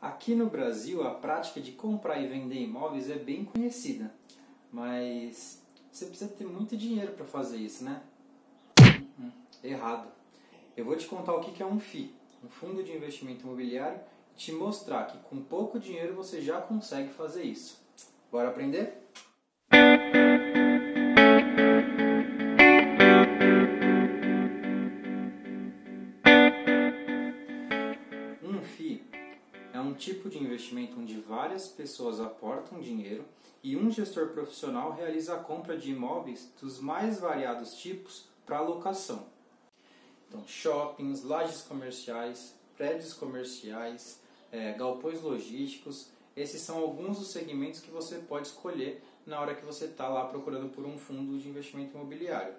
Aqui no Brasil, a prática de comprar e vender imóveis é bem conhecida, mas você precisa ter muito dinheiro para fazer isso, né? Errado. Eu vou te contar o que é um FII, um Fundo de Investimento Imobiliário, e te mostrar que com pouco dinheiro você já consegue fazer isso. Bora aprender? Um FII é um tipo de investimento onde várias pessoas aportam dinheiro e um gestor profissional realiza a compra de imóveis dos mais variados tipos para alocação. Então, shoppings, lajes comerciais, prédios comerciais, galpões logísticos, esses são alguns dos segmentos que você pode escolher na hora que você está lá procurando por um fundo de investimento imobiliário.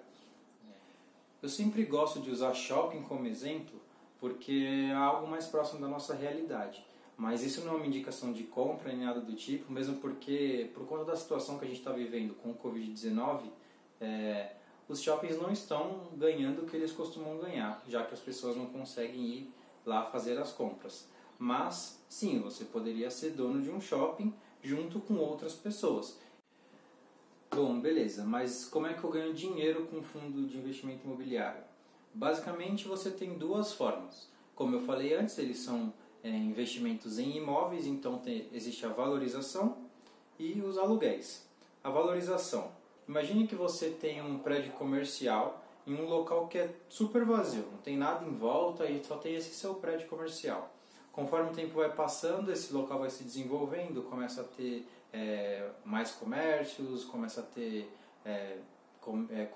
Eu sempre gosto de usar shopping como exemplo porque é algo mais próximo da nossa realidade. Mas isso não é uma indicação de compra nem nada do tipo, mesmo porque, por conta da situação que a gente está vivendo com o Covid-19, os shoppings não estão ganhando o que eles costumam ganhar, já que as pessoas não conseguem ir lá fazer as compras. Mas, sim, você poderia ser dono de um shopping junto com outras pessoas. Bom, beleza, mas como é que eu ganho dinheiro com um fundo de investimento imobiliário? Basicamente, você tem duas formas. Como eu falei antes, eles são investimentos em imóveis, então existe a valorização e os aluguéis. A valorização. Imagine que você tem um prédio comercial em um local que é super vazio, não tem nada em volta e só tem esse seu prédio comercial. Conforme o tempo vai passando, esse local vai se desenvolvendo, começa a ter mais comércios, começa a ter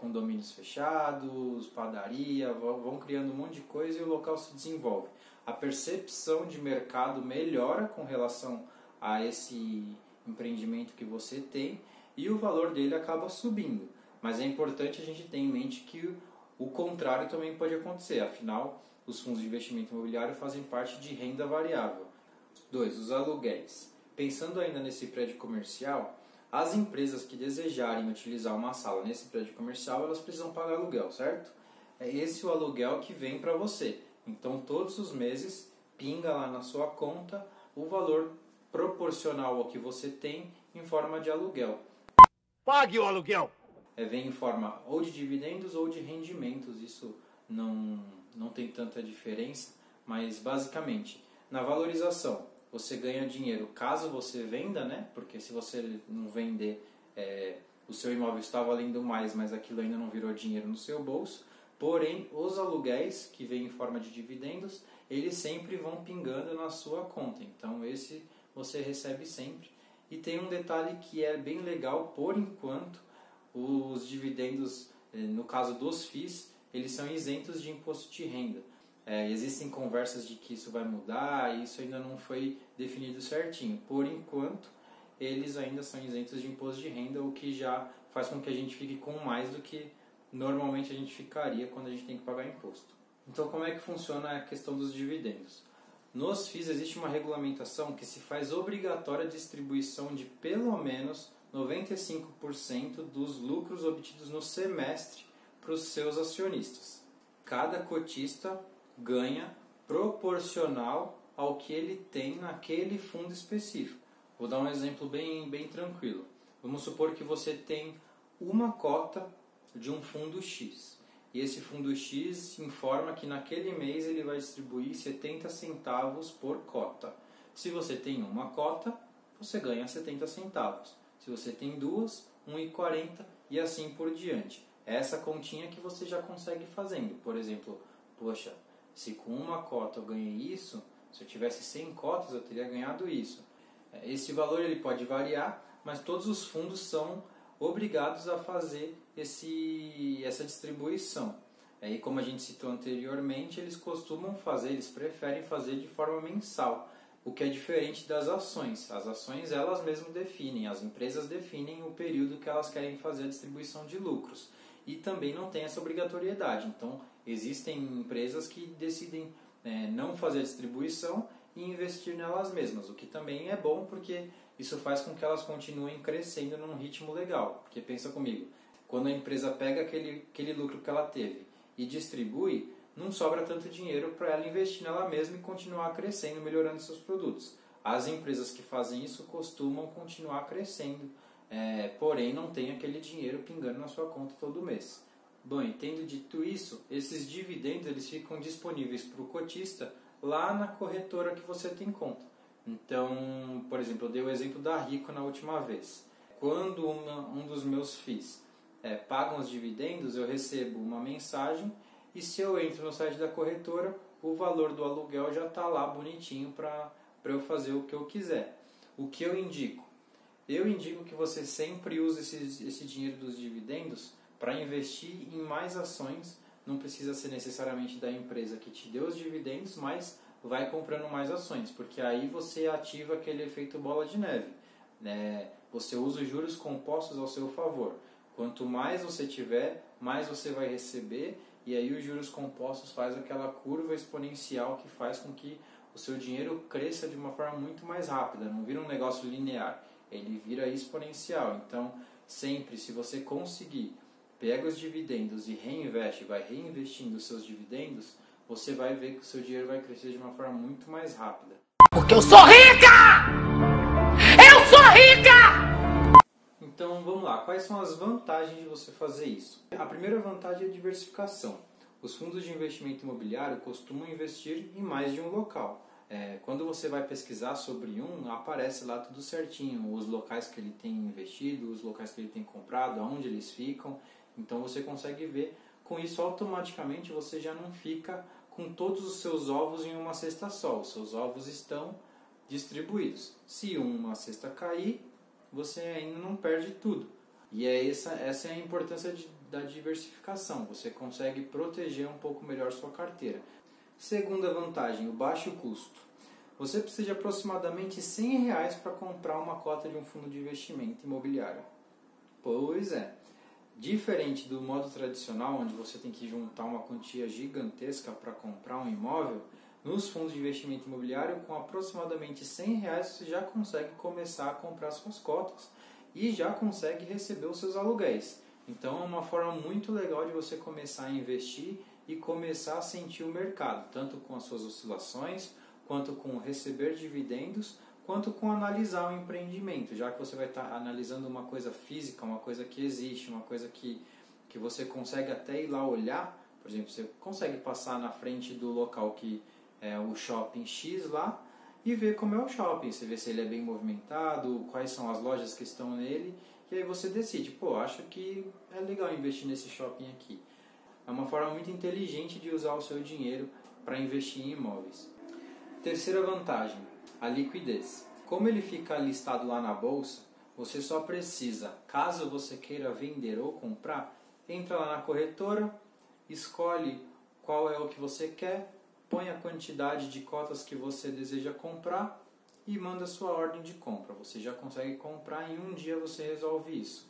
condomínios fechados, padaria, vão criando um monte de coisa e o local se desenvolve. A percepção de mercado melhora com relação a esse empreendimento que você tem e o valor dele acaba subindo. Mas é importante a gente ter em mente que o contrário também pode acontecer, afinal, os fundos de investimento imobiliário fazem parte de renda variável. 2. Os aluguéis. Pensando ainda nesse prédio comercial, as empresas que desejarem utilizar uma sala nesse prédio comercial, elas precisam pagar aluguel, certo? É esse o aluguel que vem para você. Então, todos os meses, pinga lá na sua conta o valor proporcional ao que você tem em forma de aluguel. Pague o aluguel! Vem em forma ou de dividendos ou de rendimentos, isso não tem tanta diferença, mas basicamente, na valorização, você ganha dinheiro caso você venda, né? Porque se você não vender, o seu imóvel está valendo mais, mas aquilo ainda não virou dinheiro no seu bolso. Porém, os aluguéis, que vêm em forma de dividendos, eles sempre vão pingando na sua conta. Então, esse você recebe sempre. E tem um detalhe que é bem legal, por enquanto, os dividendos, no caso dos FIIs, eles são isentos de imposto de renda. Existem conversas de que isso vai mudar e isso ainda não foi definido certinho. Por enquanto, eles ainda são isentos de imposto de renda, o que já faz com que a gente fique com mais do que normalmente a gente ficaria quando a gente tem que pagar imposto. Então, como é que funciona a questão dos dividendos? Nos FIIs existe uma regulamentação que se faz obrigatória a distribuição de pelo menos 95% dos lucros obtidos no semestre para os seus acionistas. Cada cotista ganha proporcional ao que ele tem naquele fundo específico. Vou dar um exemplo bem tranquilo. Vamos supor que você tem uma cota de um fundo X. E esse fundo X informa que naquele mês ele vai distribuir 70 centavos por cota. Se você tem uma cota, você ganha 70 centavos. Se você tem duas, 1,40 e assim por diante. É essa continha que você já consegue ir fazendo. Por exemplo, poxa, se com uma cota eu ganhei isso, se eu tivesse 100 cotas eu teria ganhado isso. Esse valor ele pode variar, mas todos os fundos são obrigados a fazer essa distribuição. E como a gente citou anteriormente, eles preferem fazer de forma mensal, o que é diferente das ações. As ações elas mesmas definem, as empresas definem o período que elas querem fazer a distribuição de lucros. E também não tem essa obrigatoriedade. Então, existem empresas que decidem não fazer a distribuição e investir nelas mesmas, o que também é bom porque isso faz com que elas continuem crescendo num ritmo legal. Porque pensa comigo, quando a empresa pega aquele lucro que ela teve e distribui, não sobra tanto dinheiro para ela investir nela mesma e continuar crescendo, melhorando seus produtos. As empresas que fazem isso costumam continuar crescendo, porém não tem aquele dinheiro pingando na sua conta todo mês. Bom, e tendo dito isso, esses dividendos eles ficam disponíveis para o cotista lá na corretora que você tem conta. Então, por exemplo, eu dei o exemplo da Rico na última vez. Quando um dos meus FIIs pagam os dividendos, eu recebo uma mensagem e se eu entro no site da corretora, o valor do aluguel já está lá bonitinho para eu fazer o que eu quiser. O que eu indico? Eu indico que você sempre use esse dinheiro dos dividendos para investir em mais ações. Não precisa ser necessariamente da empresa que te deu os dividendos, mas vai comprando mais ações, porque aí você ativa aquele efeito bola de neve. Você usa os juros compostos ao seu favor. Quanto mais você tiver, mais você vai receber, e aí os juros compostos faz aquela curva exponencial que faz com que o seu dinheiro cresça de uma forma muito mais rápida. Não vira um negócio linear, ele vira exponencial. Então, sempre, se você conseguir, pega os dividendos e reinveste, vai reinvestindo os seus dividendos, você vai ver que o seu dinheiro vai crescer de uma forma muito mais rápida. Porque eu sou rica! Eu sou rica! Então vamos lá, quais são as vantagens de você fazer isso? A primeira vantagem é a diversificação. Os fundos de investimento imobiliário costumam investir em mais de um local. Quando você vai pesquisar sobre aparece lá tudo certinho, os locais que ele tem investido, os locais que ele tem comprado, aonde eles ficam. Então você consegue ver, com isso automaticamente você já não fica com todos os seus ovos em uma cesta só. Os seus ovos estão distribuídos. Se uma cesta cair, você ainda não perde tudo. E essa é a importância da diversificação. Você consegue proteger um pouco melhor sua carteira. Segunda vantagem, o baixo custo. Você precisa de aproximadamente R$100 para comprar uma cota de um fundo de investimento imobiliário. Pois é. Diferente do modo tradicional, onde você tem que juntar uma quantia gigantesca para comprar um imóvel, nos fundos de investimento imobiliário, com aproximadamente R$100, você já consegue começar a comprar suas cotas e já consegue receber os seus aluguéis. Então é uma forma muito legal de você começar a investir e começar a sentir o mercado, tanto com as suas oscilações, quanto com receber dividendos, quanto com analisar o empreendimento, já que você vai estar analisando uma coisa física, uma coisa que existe, uma coisa que você consegue até ir lá olhar. Por exemplo, você consegue passar na frente do local que é o shopping X lá e ver como é o shopping, você vê se ele é bem movimentado, quais são as lojas que estão nele, e aí você decide, acho que é legal investir nesse shopping aqui. É uma forma muito inteligente de usar o seu dinheiro para investir em imóveis. Terceira vantagem, a liquidez. Como ele fica listado lá na bolsa, você só precisa, caso você queira vender ou comprar, entra lá na corretora, escolhe qual é o que você quer, põe a quantidade de cotas que você deseja comprar e manda sua ordem de compra. Você já consegue comprar, em um dia você resolve isso.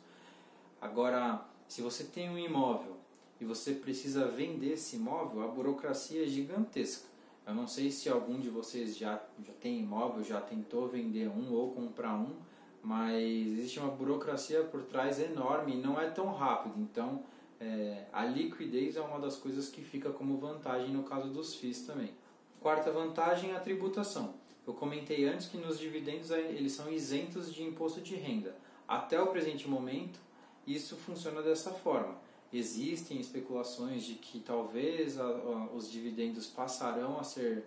Agora, se você tem um imóvel e você precisa vender esse imóvel, a burocracia é gigantesca. Eu não sei se algum de vocês já tem imóvel, já tentou vender um ou comprar um, mas existe uma burocracia por trás enorme e não é tão rápido. Então, a liquidez é uma das coisas que fica como vantagem no caso dos FIIs também. Quarta vantagem é a tributação. Eu comentei antes que nos dividendos eles são isentos de imposto de renda. Até o presente momento, isso funciona dessa forma. Existem especulações de que talvez os dividendos passarão a ser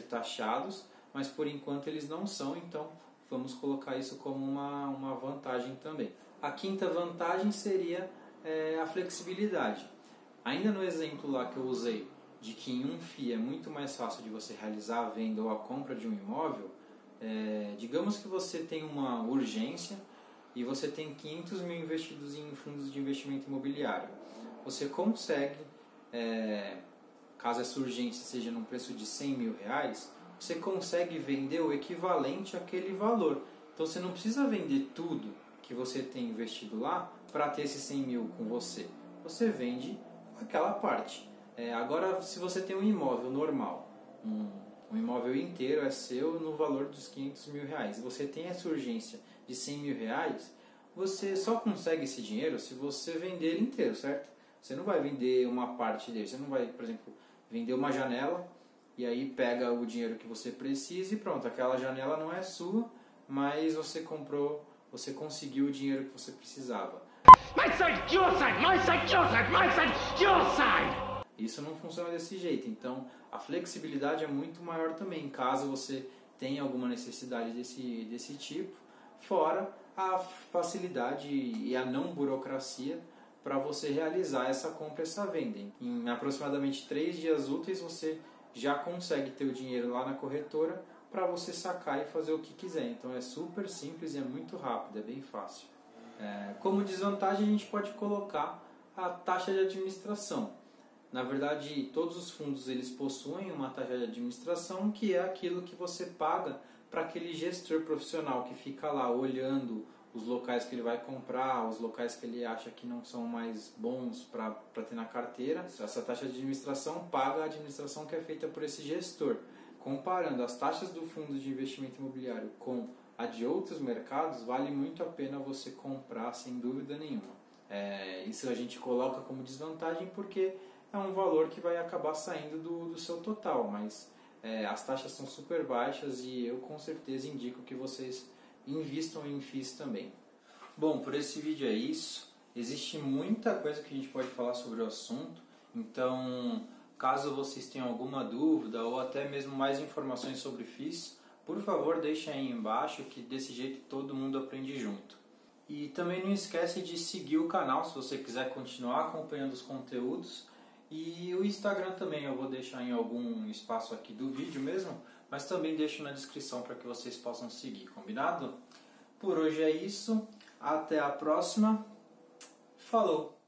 taxados, mas por enquanto eles não são, então vamos colocar isso como uma vantagem também. A quinta vantagem seria a flexibilidade. Ainda no exemplo lá que eu usei, de que em um FII é muito mais fácil de você realizar a venda ou a compra de um imóvel, digamos que você tem uma urgência e você tem 500 mil investidos em fundos de investimento imobiliário. Você consegue, caso essa urgência seja num preço de R$100 mil, você consegue vender o equivalente àquele valor. Então você não precisa vender tudo que você tem investido lá para ter esses 100 mil com você. Você vende aquela parte. Agora, se você tem um imóvel normal, um imóvel inteiro é seu no valor dos R$500 mil, e você tem essa urgência de R$100 mil, você só consegue esse dinheiro se você vender ele inteiro, certo? Você não vai vender uma parte dele, você não vai, por exemplo, vender uma janela e aí pega o dinheiro que você precisa e pronto, aquela janela não é sua, mas você comprou, você conseguiu o dinheiro que você precisava. My side, your side, my side, your side, my side, your side. Isso não funciona desse jeito, então a flexibilidade é muito maior também, caso você tenha alguma necessidade desse tipo, fora a facilidade e a não burocracia para você realizar essa compra e essa venda. Em aproximadamente 3 dias úteis você já consegue ter o dinheiro lá na corretora para você sacar e fazer o que quiser. Então é super simples e é muito rápido, é bem fácil. Como desvantagem a gente pode colocar a taxa de administração. Na verdade, todos os fundos eles possuem uma taxa de administração que é aquilo que você paga para aquele gestor profissional que fica lá olhando os locais que ele vai comprar, os locais que ele acha que não são mais bons para ter na carteira. Essa taxa de administração paga a administração que é feita por esse gestor. Comparando as taxas do fundo de investimento imobiliário com a de outros mercados, vale muito a pena você comprar sem dúvida nenhuma. Isso a gente coloca como desvantagem porque é um valor que vai acabar saindo do seu total, mas as taxas são super baixas e eu com certeza indico que vocês invistam em FIIs também. Bom, por esse vídeo é isso. Existe muita coisa que a gente pode falar sobre o assunto, então caso vocês tenham alguma dúvida ou até mesmo mais informações sobre FIIs, por favor deixem aí embaixo que desse jeito todo mundo aprende junto. E também não esquece de seguir o canal se você quiser continuar acompanhando os conteúdos. E o Instagram também eu vou deixar em algum espaço aqui do vídeo mesmo, mas também deixo na descrição para que vocês possam seguir, combinado? Por hoje é isso, até a próxima, falou!